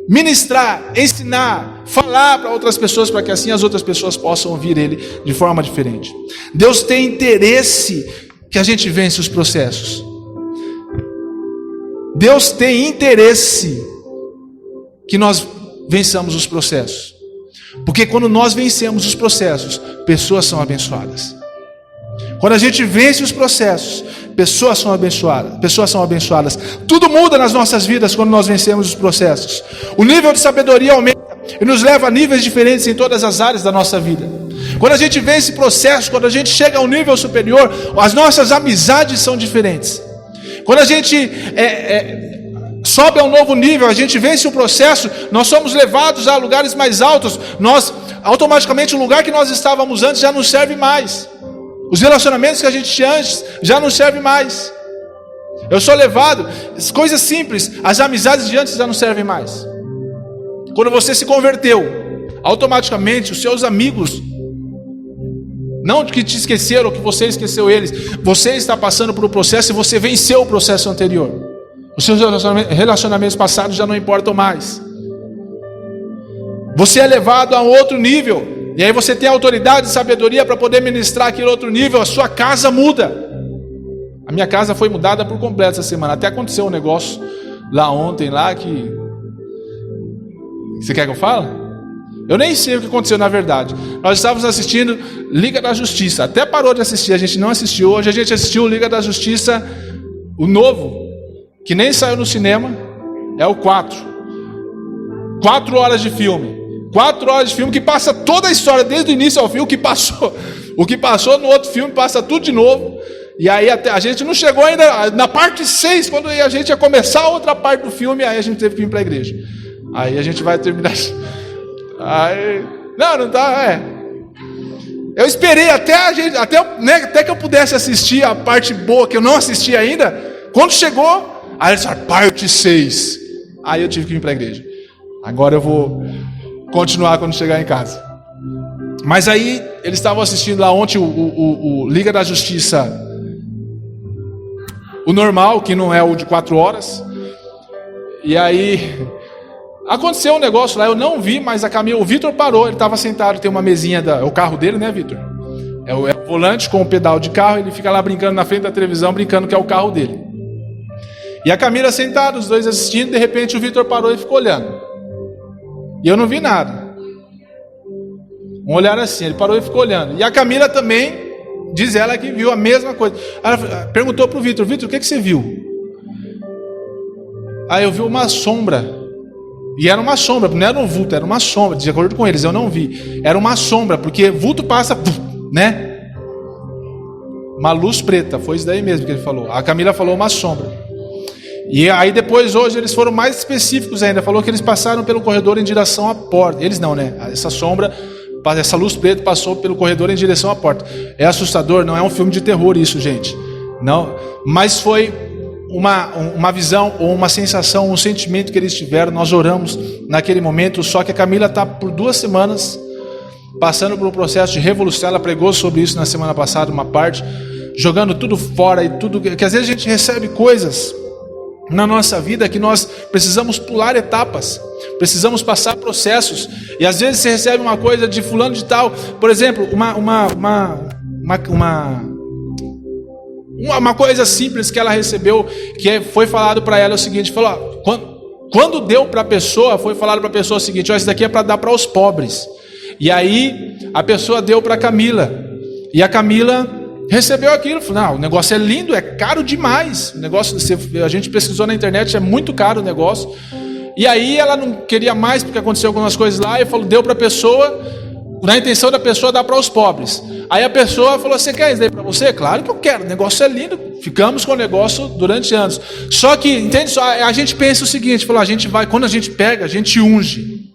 [SPEAKER 1] ministrar, ensinar, falar para outras pessoas, para que assim as outras pessoas possam ouvir ele de forma diferente. Deus tem interesse que a gente vence os processos. Deus tem interesse que nós vençamos os processos. Porque quando nós vencemos os processos, pessoas são abençoadas. Quando a gente vence os processos, pessoas são abençoadas. Tudo muda nas nossas vidas quando nós vencemos os processos. O nível de sabedoria aumenta e nos leva a níveis diferentes em todas as áreas da nossa vida. Quando a gente vence processos, quando a gente chega a um nível superior, as nossas amizades são diferentes. Quando a gente sobe a um novo nível, a gente vence o processo, nós somos levados a lugares mais altos. Nós, automaticamente, o lugar que nós estávamos antes já não serve mais. Os relacionamentos que a gente tinha antes já não servem mais. Eu sou levado, coisas simples, as amizades de antes já não servem mais. Quando você se converteu, automaticamente os seus amigos, não que te esqueceram ou que você esqueceu eles, você está passando por um processo e você venceu o processo anterior. Os seus relacionamentos passados já não importam mais. Você é levado a um outro nível. E aí você tem autoridade e sabedoria para poder ministrar aquele outro nível. A sua casa muda. A minha casa foi mudada por completo essa semana. Até aconteceu um negócio lá ontem, lá que... Você quer que eu fale? Eu nem sei o que aconteceu na verdade. Nós estávamos assistindo Liga da Justiça. Até parou de assistir, a gente não assistiu. Hoje a gente assistiu Liga da Justiça, o novo, que nem saiu no cinema. É o 4. 4 horas de filme. 4 horas de filme que passa toda a história, desde o início ao fim, o que passou no outro filme, passa tudo de novo. E aí até, a gente não chegou ainda na parte 6, quando a gente ia começar a outra parte do filme, aí a gente teve que ir para a igreja. Aí a gente vai terminar. Aí, não tá, Eu esperei até que eu pudesse assistir a parte boa, que eu não assisti ainda. Quando chegou, aí eles falaram, parte 6. Aí eu tive que ir para a igreja. Agora eu vou continuar quando chegar em casa. Mas aí eles estavam assistindo lá ontem o Liga da Justiça, o normal, que não é o de 4 horas. E aí aconteceu um negócio lá, eu não vi, mas o Vitor parou, ele estava sentado, tem uma mesinha, é o carro dele, né, Vitor? É o volante com o pedal de carro, ele fica lá brincando na frente da televisão, brincando que é o carro dele. E a Camila sentada, os dois assistindo, de repente o Vitor parou e ficou olhando. E eu não vi nada. Um olhar assim, ele parou e ficou olhando. E a Camila também, diz ela que viu a mesma coisa. Ela perguntou para o Vitor, o que você viu? Aí eu vi uma sombra. E era uma sombra, não era um vulto, era uma sombra. De acordo com eles, eu não vi. Era uma sombra, porque vulto passa, né? Uma luz preta, foi isso daí mesmo que ele falou. A Camila falou uma sombra. E aí depois, hoje, eles foram mais específicos ainda. Falou que eles passaram pelo corredor em direção à porta. Eles não, né? Essa sombra, essa luz preta passou pelo corredor em direção à porta. É assustador, não é um filme de terror isso, gente. Não, mas foi uma visão, ou uma sensação, um sentimento que eles tiveram. Nós oramos naquele momento. Só que a Camila está por 2 semanas passando por um processo de revolução. Ela pregou sobre isso na semana passada, uma parte, jogando tudo fora e tudo, que às vezes a gente recebe coisas na nossa vida que nós precisamos pular etapas, precisamos passar processos, e às vezes você recebe uma coisa de fulano de tal, por exemplo, uma coisa simples que ela recebeu, que foi falado para ela o seguinte, falou, ó, quando deu para a pessoa, foi falado para a pessoa o seguinte, ó, isso daqui é para dar para os pobres. E aí a pessoa deu para a Camila, e a Camila recebeu aquilo, falou, não, o negócio é lindo, é caro demais, o negócio, a gente pesquisou na internet, é muito caro o negócio. E aí ela não queria mais, porque aconteceu algumas coisas lá, e falou, deu para a pessoa, na intenção da pessoa dar para os pobres. Aí a pessoa falou, você quer isso daí para você? Claro que eu quero, o negócio é lindo, ficamos com o negócio durante anos. Só que, entende só, a gente pensa o seguinte, falou, a gente vai, quando a gente pega, a gente unge.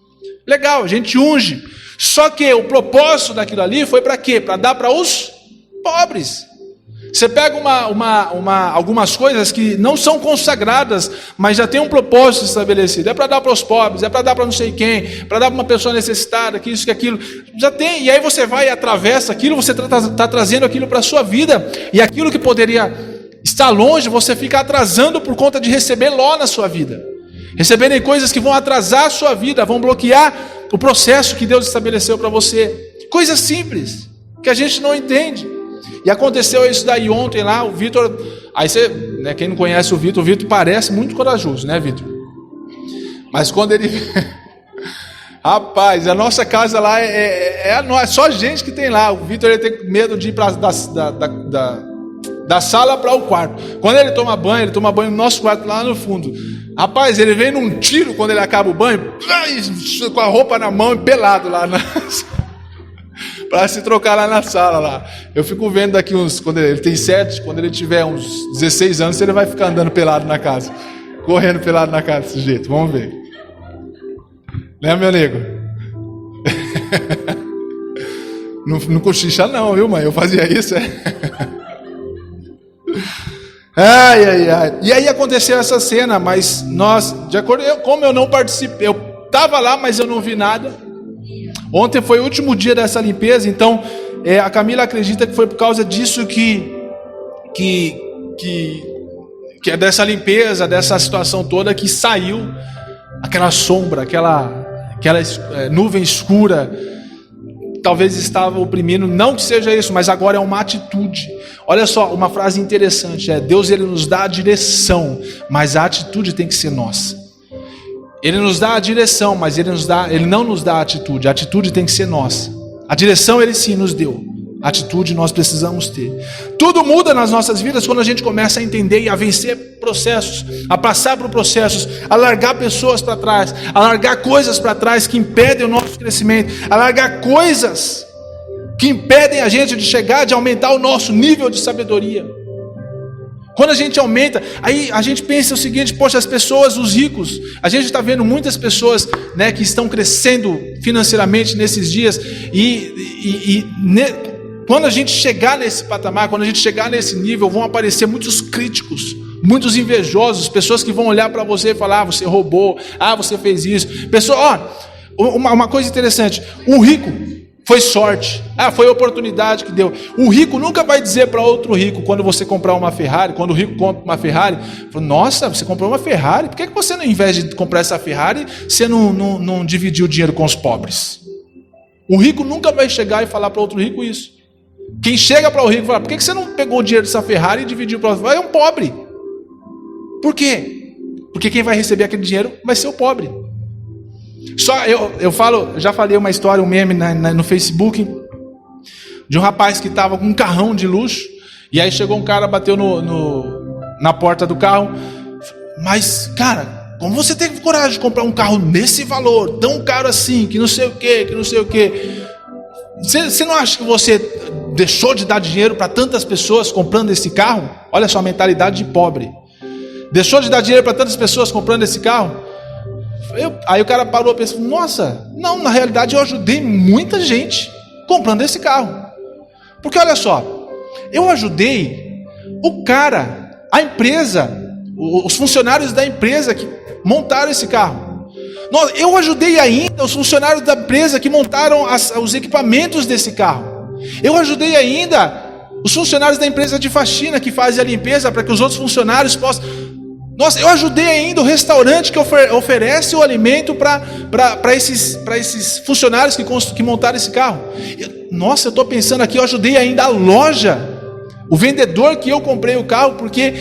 [SPEAKER 1] Legal, a gente unge. Só que o propósito daquilo ali foi para quê? Para dar para os pobres. Você pega algumas coisas que não são consagradas, mas já tem um propósito estabelecido. É para dar para os pobres, é para dar para não sei quem, para dar para uma pessoa necessitada, que isso, que aquilo. Já tem, e aí você vai e atravessa aquilo, você está trazendo aquilo para a sua vida, e aquilo que poderia estar longe, você fica atrasando por conta de receber ló na sua vida. Receberem coisas que vão atrasar a sua vida, vão bloquear o processo que Deus estabeleceu para você. Coisas simples, que a gente não entende. E aconteceu isso daí ontem lá, o Vitor, aí você, né, quem não conhece o Vitor parece muito corajoso, né, Vitor? Mas quando ele... Rapaz, a nossa casa lá é só gente que tem lá. O Vitor, ele tem medo de ir da sala para o quarto. Quando ele toma banho no nosso quarto lá no fundo. Rapaz, ele vem num tiro quando ele acaba o banho, com a roupa na mão e pelado lá para se trocar lá na sala lá. Eu fico vendo daqui quando ele tem 7, quando ele tiver uns 16 anos, ele vai ficar andando pelado na casa, correndo pelado na casa desse jeito. Vamos ver. Né, meu nego? Não cochicha não, viu, mãe? Eu fazia isso, Ai. E aí aconteceu essa cena, mas nós, de acordo, como eu não participei, eu estava lá, mas eu não vi nada. Ontem foi o último dia dessa limpeza, então a Camila acredita que foi por causa disso que é dessa limpeza, dessa situação toda, que saiu aquela sombra, aquela nuvem escura. Talvez estava oprimindo, não que seja isso, mas agora é uma atitude. Olha só, uma frase interessante, Deus, ele nos dá a direção, mas a atitude tem que ser nossa. Ele nos dá a direção, mas ele não nos dá a atitude tem que ser nossa. A direção ele sim nos deu, a atitude nós precisamos ter. Tudo muda nas nossas vidas quando a gente começa a entender e a vencer processos, a passar por processos, a largar pessoas para trás, a largar coisas para trás que impedem o nosso crescimento, a largar coisas que impedem a gente de chegar, de aumentar o nosso nível de sabedoria. Quando a gente aumenta, aí a gente pensa o seguinte, poxa, as pessoas, os ricos, a gente está vendo muitas pessoas, né, que estão crescendo financeiramente nesses dias, quando a gente chegar nesse patamar, quando a gente chegar nesse nível, vão aparecer muitos críticos, muitos invejosos, pessoas que vão olhar para você e falar, você roubou, você fez isso. Uma coisa interessante, um rico foi sorte, foi oportunidade que deu. Um rico nunca vai dizer para outro rico, quando você comprar uma Ferrari, quando o rico compra uma Ferrari, fala, nossa, você comprou uma Ferrari, por que você, ao invés de comprar essa Ferrari, você não dividiu o dinheiro com os pobres? Um rico nunca vai chegar e falar para outro rico isso. Quem chega para o rico e fala, por que você não pegou o dinheiro dessa Ferrari e dividiu para outro? É um pobre. Por quê? Porque quem vai receber aquele dinheiro vai ser o pobre. Já falei uma história, um meme no Facebook, de um rapaz que estava com um carrão de luxo, e aí chegou um cara, bateu na porta do carro, mas, cara, como você teve coragem de comprar um carro nesse valor, tão caro assim, que não sei o que, Você não acha que você deixou de dar dinheiro para tantas pessoas comprando esse carro? Olha só a mentalidade de pobre. Deixou de dar dinheiro para tantas pessoas comprando esse carro? Aí o cara parou e pensou: nossa, não, na realidade eu ajudei muita gente comprando esse carro. Porque olha só, eu ajudei o cara, a empresa, os funcionários da empresa que montaram esse carro. Eu ajudei ainda os funcionários da empresa que montaram os equipamentos desse carro. Eu ajudei ainda os funcionários da empresa de faxina que fazem a limpeza para que os outros funcionários possam... Nossa, eu ajudei ainda o restaurante que oferece o alimento para esses funcionários que montaram esse carro. Nossa, eu estou pensando aqui, eu ajudei ainda a loja, o vendedor que eu comprei o carro, porque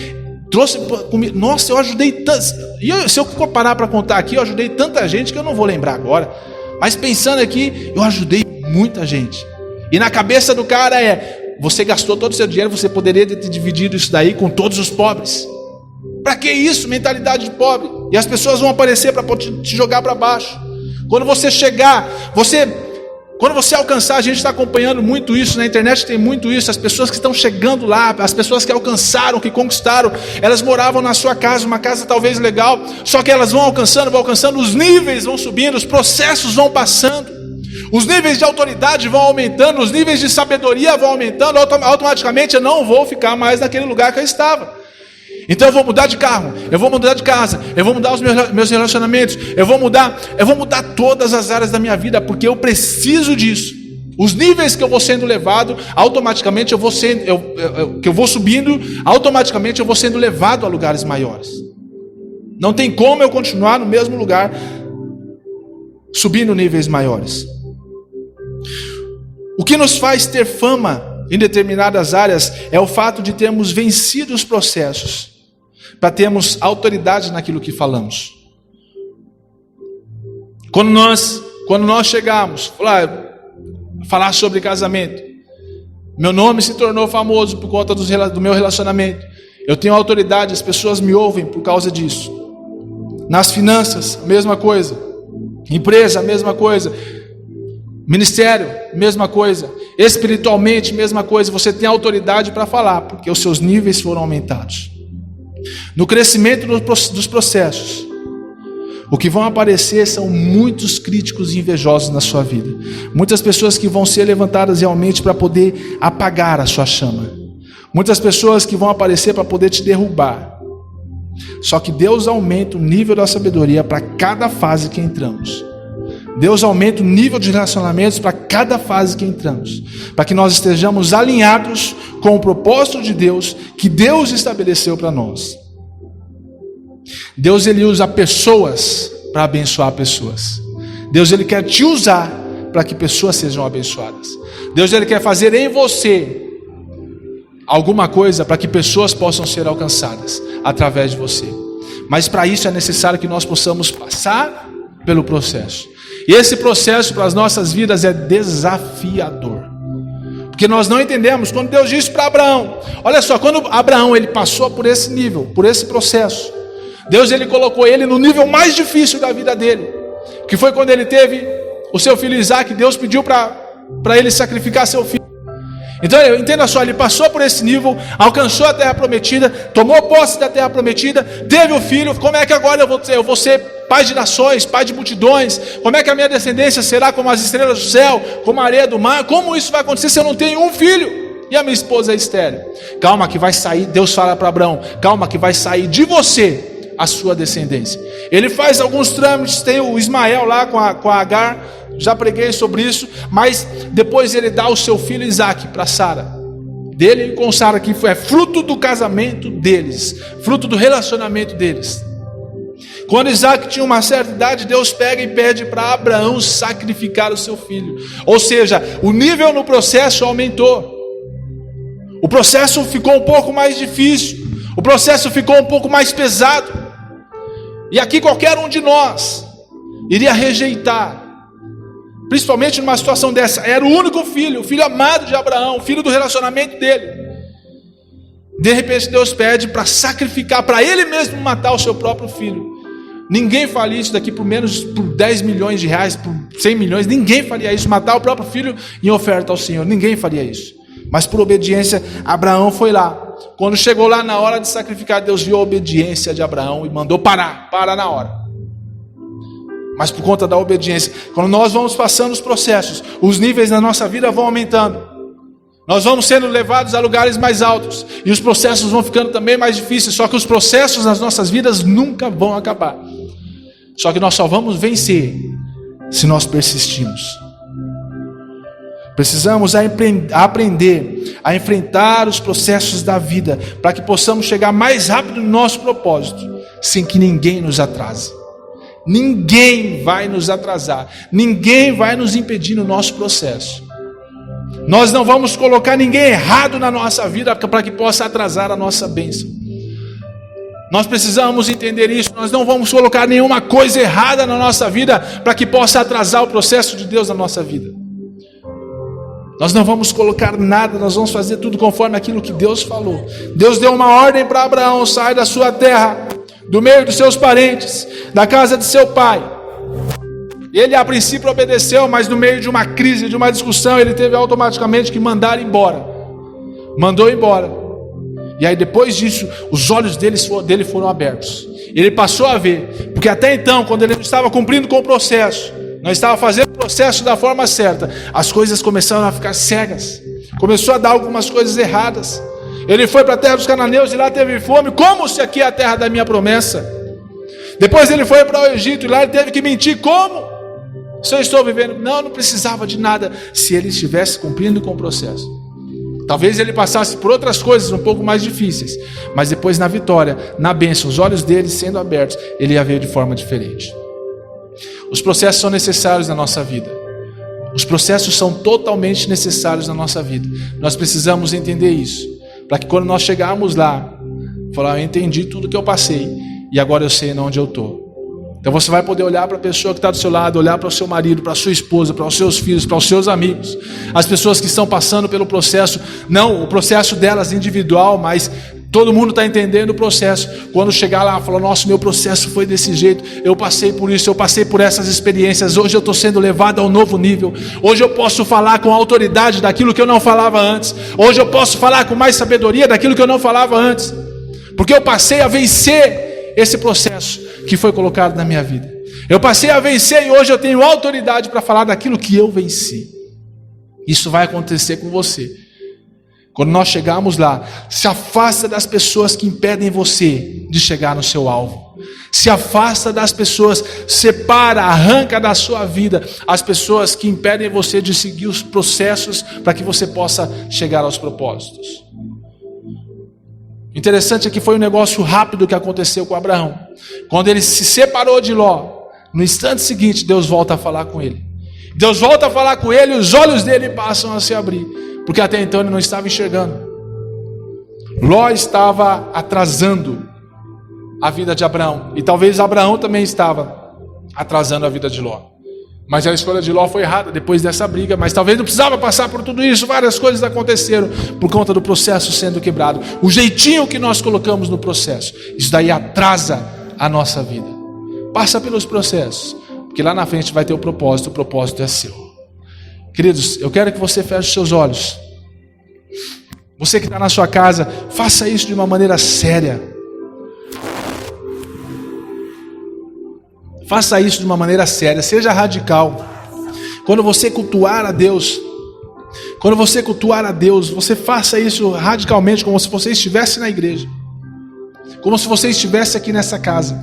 [SPEAKER 1] trouxe comigo. Nossa, eu ajudei tanto. Se eu for parar para contar aqui, eu ajudei tanta gente que eu não vou lembrar agora. Mas pensando aqui, eu ajudei muita gente. E na cabeça do cara você gastou todo o seu dinheiro, você poderia ter dividido isso daí com todos os pobres. Para que isso? Mentalidade de pobre. E as pessoas vão aparecer para te jogar para baixo. Quando você chegar, quando você alcançar, a gente está acompanhando muito isso, na internet tem muito isso, as pessoas que estão chegando lá, as pessoas que alcançaram, que conquistaram, elas moravam na sua casa, uma casa talvez legal, só que elas vão alcançando, os níveis vão subindo, os processos vão passando, os níveis de autoridade vão aumentando, os níveis de sabedoria vão aumentando, automaticamente eu não vou ficar mais naquele lugar que eu estava. Então eu vou mudar de carro, eu vou mudar de casa, eu vou mudar os meus relacionamentos, eu vou mudar todas as áreas da minha vida, porque eu preciso disso. Os níveis que eu vou sendo levado, automaticamente eu vou subindo, automaticamente eu vou sendo levado a lugares maiores. Não tem como eu continuar no mesmo lugar, subindo níveis maiores. O que nos faz ter fama em determinadas áreas é o fato de termos vencido os processos, para termos autoridade naquilo que falamos. Quando nós chegarmos, falar sobre casamento, meu nome se tornou famoso por conta do meu relacionamento, eu tenho autoridade, as pessoas me ouvem por causa disso. Nas finanças, a mesma coisa. Empresa, a mesma coisa. Ministério, mesma coisa. Espiritualmente, mesma coisa. Você tem autoridade para falar, porque os seus níveis foram aumentados. No crescimento dos processos, o que vão aparecer são muitos críticos e invejosos na sua vida. Muitas pessoas que vão ser levantadas realmente para poder apagar a sua chama. Muitas pessoas que vão aparecer para poder te derrubar. Só que Deus aumenta o nível da sabedoria para cada fase que entramos. Deus aumenta o nível de relacionamentos para cada fase que entramos, para que nós estejamos alinhados com o propósito de Deus, que Deus estabeleceu para nós. Deus, ele usa pessoas para abençoar pessoas. Deus, ele quer te usar para que pessoas sejam abençoadas. Deus, ele quer fazer em você alguma coisa para que pessoas possam ser alcançadas através de você. Mas para isso é necessário que nós possamos passar pelo processo. E esse processo para as nossas vidas é desafiador. Porque nós não entendemos. Quando Deus disse para Abraão, olha só, quando Abraão ele passou por esse nível, por esse processo, Deus ele colocou ele no nível mais difícil da vida dele, que foi quando ele teve o seu filho Isaac. Deus pediu para ele sacrificar seu filho. Então entenda só, ele passou por esse nível, alcançou a terra prometida, tomou posse da terra prometida, teve o filho. Como é que agora eu vou ser pai de nações, pai de multidões? Como é que a minha descendência será como as estrelas do céu, como a areia do mar? Como isso vai acontecer se eu não tenho um filho? E a minha esposa é estéril. Calma que vai sair, Deus fala para Abraão, calma que vai sair de você a sua descendência. Ele faz alguns trâmites, tem o Ismael lá com a Agar, já preguei sobre isso, mas depois ele dá o seu filho Isaac para Sara. Dele com Sara, que é fruto do casamento deles, fruto do relacionamento deles. Quando Isaac tinha uma certa idade, Deus pega e pede para Abraão sacrificar o seu filho. Ou seja, o nível no processo aumentou. O processo ficou um pouco mais difícil. O processo ficou um pouco mais pesado. E aqui qualquer um de nós iria rejeitar. Principalmente numa situação dessa. Era o único filho, o filho amado de Abraão, o filho do relacionamento dele. De repente Deus pede para sacrificar, para ele mesmo matar o seu próprio filho. Ninguém faria isso daqui por 10 milhões de reais, por 100 milhões. Ninguém faria isso, matar o próprio filho em oferta ao Senhor. Ninguém faria isso. Mas por obediência, Abraão foi lá. Quando chegou lá na hora de sacrificar, Deus viu a obediência de Abraão e mandou parar na hora. Mas por conta da obediência, quando nós vamos passando os processos, os níveis na nossa vida vão aumentando. Nós vamos sendo levados a lugares mais altos. E os processos vão ficando também mais difíceis. Só que os processos nas nossas vidas nunca vão acabar. Só que nós só vamos vencer se nós persistirmos. Precisamos aprender a enfrentar os processos da vida, para que possamos chegar mais rápido no nosso propósito, sem que ninguém nos atrase. Ninguém vai nos atrasar, ninguém vai nos impedir no nosso processo. Nós não vamos colocar ninguém errado na nossa vida para que possa atrasar a nossa bênção. Nós precisamos entender isso. Nós não vamos colocar nenhuma coisa errada na nossa vida para que possa atrasar o processo de Deus na nossa vida. Nós não vamos colocar nada, nós vamos fazer tudo conforme aquilo que Deus falou. Deus deu uma ordem para Abraão: sai da sua terra, do meio dos seus parentes, da casa de seu pai. Ele a princípio obedeceu, mas no meio de uma crise, de uma discussão, ele teve automaticamente que mandar embora. Mandou embora. E aí depois disso, os olhos dele foram abertos. Ele passou a ver, porque até então, quando ele não estava cumprindo com o processo, não estava fazendo o processo da forma certa, as coisas começaram a ficar cegas. Começou a dar algumas coisas erradas. Ele foi para a terra dos cananeus e lá teve fome, como se aqui é a terra da minha promessa. Depois ele foi para o Egito e lá ele teve que mentir, como? Se eu estou vivendo, não precisava de nada, se ele estivesse cumprindo com o processo. Talvez ele passasse por outras coisas um pouco mais difíceis, mas depois na vitória, na bênção, os olhos dele sendo abertos, ele ia ver de forma diferente. Os processos são necessários na nossa vida. Os processos são totalmente necessários na nossa vida. Nós precisamos entender isso, para que quando nós chegarmos lá, falar: eu entendi tudo que eu passei e agora eu sei onde eu estou. Então você vai poder olhar para a pessoa que está do seu lado, olhar para o seu marido, para a sua esposa, para os seus filhos, para os seus amigos, as pessoas que estão passando pelo processo, não o processo delas individual, mas todo mundo está entendendo o processo. Quando chegar lá, falar: nossa, meu processo foi desse jeito, eu passei por isso, eu passei por essas experiências, hoje eu estou sendo levado a um novo nível, hoje eu posso falar com autoridade daquilo que eu não falava antes, hoje eu posso falar com mais sabedoria daquilo que eu não falava antes, porque eu passei a vencer esse processo que foi colocado na minha vida. Eu passei a vencer e hoje eu tenho autoridade para falar daquilo que eu venci. Isso vai acontecer com você. Quando nós chegarmos lá, se afasta das pessoas que impedem você de chegar no seu alvo. Se afasta das pessoas, separa, arranca da sua vida as pessoas que impedem você de seguir os processos para que você possa chegar aos propósitos. Interessante é que foi um negócio rápido que aconteceu com Abraão. Quando ele se separou de Ló, no instante seguinte Deus volta a falar com ele. Deus volta a falar com ele e os olhos dele passam a se abrir, porque até então ele não estava enxergando. Ló estava atrasando a vida de Abraão, e talvez Abraão também estava atrasando a vida de Ló. Mas a escolha de Ló foi errada depois dessa briga, mas talvez não precisava passar por tudo isso. Várias coisas aconteceram por conta do processo sendo quebrado. O jeitinho que nós colocamos no processo, isso daí atrasa a nossa vida. Passa pelos processos, porque lá na frente vai ter o propósito é seu. Queridos, eu quero que você feche os seus olhos. Você que está na sua casa, faça isso de uma maneira séria. Faça isso de uma maneira séria, seja radical. Quando você cultuar a Deus, você faça isso radicalmente, como se você estivesse na igreja, como se você estivesse aqui nessa casa.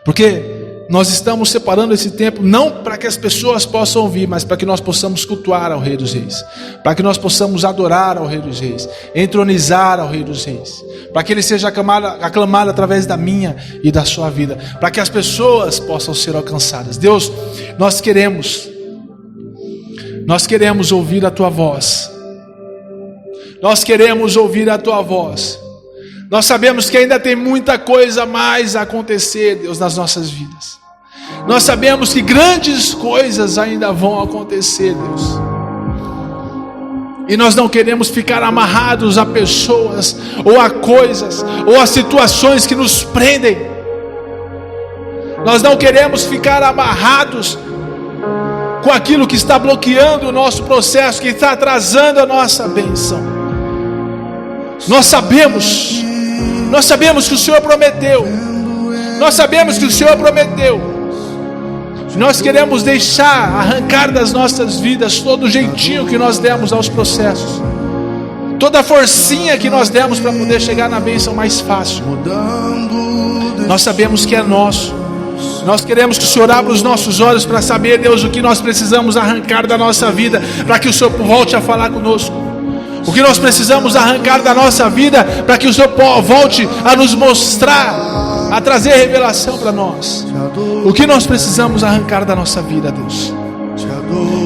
[SPEAKER 1] Porque nós estamos separando esse tempo não para que as pessoas possam ouvir, mas para que nós possamos cultuar ao Rei dos Reis, para que nós possamos adorar ao Rei dos Reis, entronizar ao Rei dos Reis, para que Ele seja aclamado através da minha e da sua vida, para que as pessoas possam ser alcançadas. Deus, nós queremos ouvir a Tua voz, nós queremos ouvir a Tua voz. Nós sabemos que ainda tem muita coisa mais a acontecer, Deus, nas nossas vidas. Nós sabemos que grandes coisas ainda vão acontecer, Deus. E nós não queremos ficar amarrados a pessoas, ou a coisas, ou a situações que nos prendem. Nós não queremos ficar amarrados com aquilo que está bloqueando o nosso processo, que está atrasando a nossa bênção. Nós sabemos que o Senhor prometeu. Nós sabemos que o Senhor prometeu. Nós queremos arrancar das nossas vidas todo o jeitinho que nós demos aos processos, toda a forcinha que nós demos para poder chegar na bênção mais fácil. Nós sabemos que é nosso. Nós queremos que o Senhor abra os nossos olhos para saber, Deus, o que nós precisamos arrancar da nossa vida, para que o Senhor volte a falar conosco. O que nós precisamos arrancar da nossa vida, para que o Senhor volte a nos mostrar, a trazer revelação para nós. O que nós precisamos arrancar da nossa vida, Deus?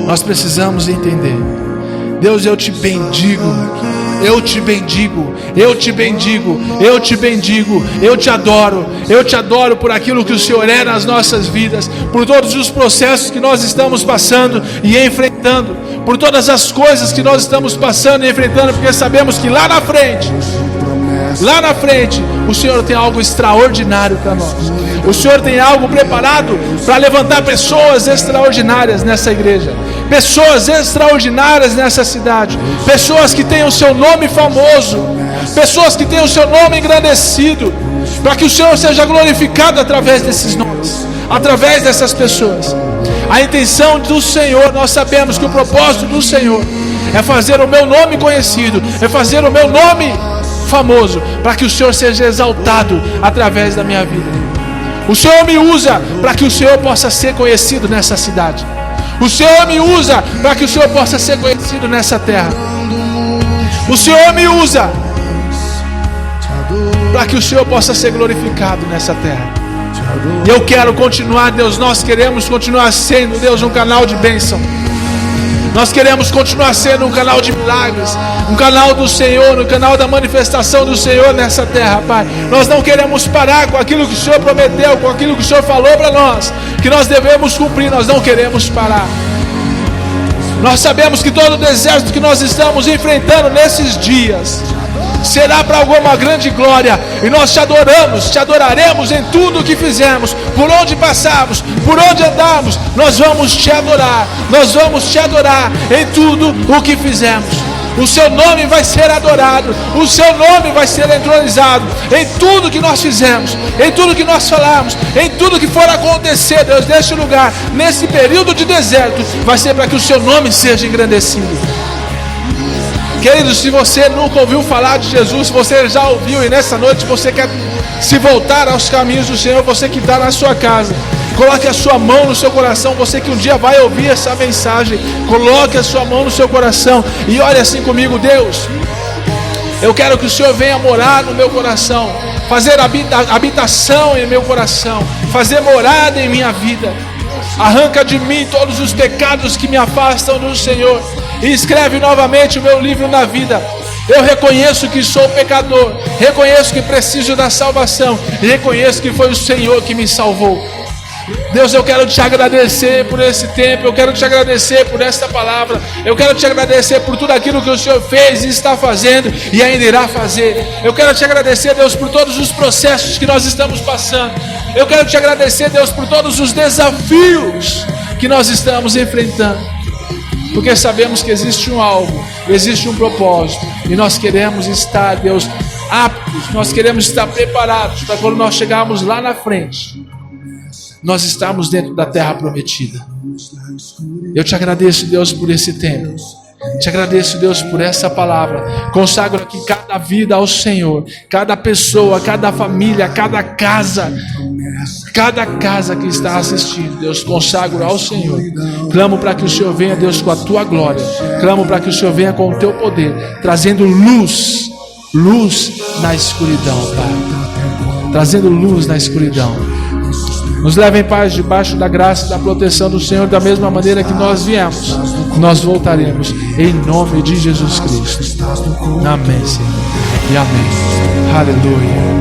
[SPEAKER 1] Nós precisamos entender. Deus, eu te bendigo, eu te bendigo, eu te bendigo, eu te bendigo, eu te adoro por aquilo que o Senhor é nas nossas vidas, por todos os processos que nós estamos passando e enfrentando, por todas as coisas que nós estamos passando e enfrentando, porque sabemos que lá na frente, o Senhor tem algo extraordinário para nós. O Senhor tem algo preparado para levantar pessoas extraordinárias nessa igreja, pessoas extraordinárias nessa cidade, pessoas que tenham o seu nome famoso, pessoas que tenham o seu nome engrandecido, para que o Senhor seja glorificado através desses nomes, através dessas pessoas. A intenção do Senhor, nós sabemos que o propósito do Senhor é fazer o meu nome conhecido, é fazer o meu nome famoso, para que o Senhor seja exaltado através da minha vida. O Senhor me usa para que o Senhor possa ser conhecido nessa cidade. O Senhor me usa para que o Senhor possa ser conhecido nessa terra. O Senhor me usa para que o Senhor possa ser glorificado nessa terra. E eu quero continuar, Deus, nós queremos continuar sendo, Deus, um canal de bênção. Nós queremos continuar sendo um canal de milagres, um canal do Senhor, um canal da manifestação do Senhor nessa terra, Pai. Nós não queremos parar com aquilo que o Senhor prometeu, com aquilo que o Senhor falou para nós, que nós devemos cumprir. Nós não queremos parar. Nós sabemos que todo o deserto que nós estamos enfrentando nesses dias será para alguma grande glória, e nós te adoramos, te adoraremos em tudo o que fizemos, por onde passarmos, por onde andarmos, nós vamos te adorar em tudo o que fizemos. O seu nome vai ser adorado, o seu nome vai ser entronizado em tudo que nós fizemos, em tudo que nós falamos, em tudo que for acontecer, Deus, neste lugar, nesse período de deserto, vai ser para que o seu nome seja engrandecido. Queridos, se você nunca ouviu falar de Jesus, se você já ouviu e nessa noite você quer se voltar aos caminhos do Senhor, você que está na sua casa, coloque a sua mão no seu coração. Você que um dia vai ouvir essa mensagem, coloque a sua mão no seu coração e olhe assim comigo: Deus, eu quero que o Senhor venha morar no meu coração, fazer habitação em meu coração, fazer morada em minha vida. Arranca de mim todos os pecados que me afastam do Senhor e escreve novamente o meu livro na vida. Eu reconheço que sou pecador, reconheço que preciso da salvação e reconheço que foi o Senhor que me salvou. Deus, eu quero te agradecer por esse tempo, eu quero te agradecer por esta palavra, eu quero te agradecer por tudo aquilo que o Senhor fez e está fazendo e ainda irá fazer. Eu quero te agradecer, Deus, por todos os processos que nós estamos passando. Eu quero te agradecer, Deus, por todos os desafios que nós estamos enfrentando, porque sabemos que existe um alvo, existe um propósito, e nós queremos estar, Deus, aptos, nós queremos estar preparados para quando nós chegarmos lá na frente, nós estamos dentro da terra prometida. Eu te agradeço, Deus, por esse tempo. Te agradeço, Deus, por essa palavra. Consagro aqui cada vida ao Senhor, cada pessoa, cada família, cada casa que está assistindo, Deus, consagro ao Senhor. Clamo para que o Senhor venha, Deus, com a tua glória. Clamo para que o Senhor venha com o teu poder, trazendo luz na escuridão, Pai. Trazendo luz na escuridão. Nos leva em paz debaixo da graça e da proteção do Senhor, da mesma maneira que nós viemos. Nós voltaremos em nome de Jesus Cristo. Amém, Senhor. E amém. Aleluia.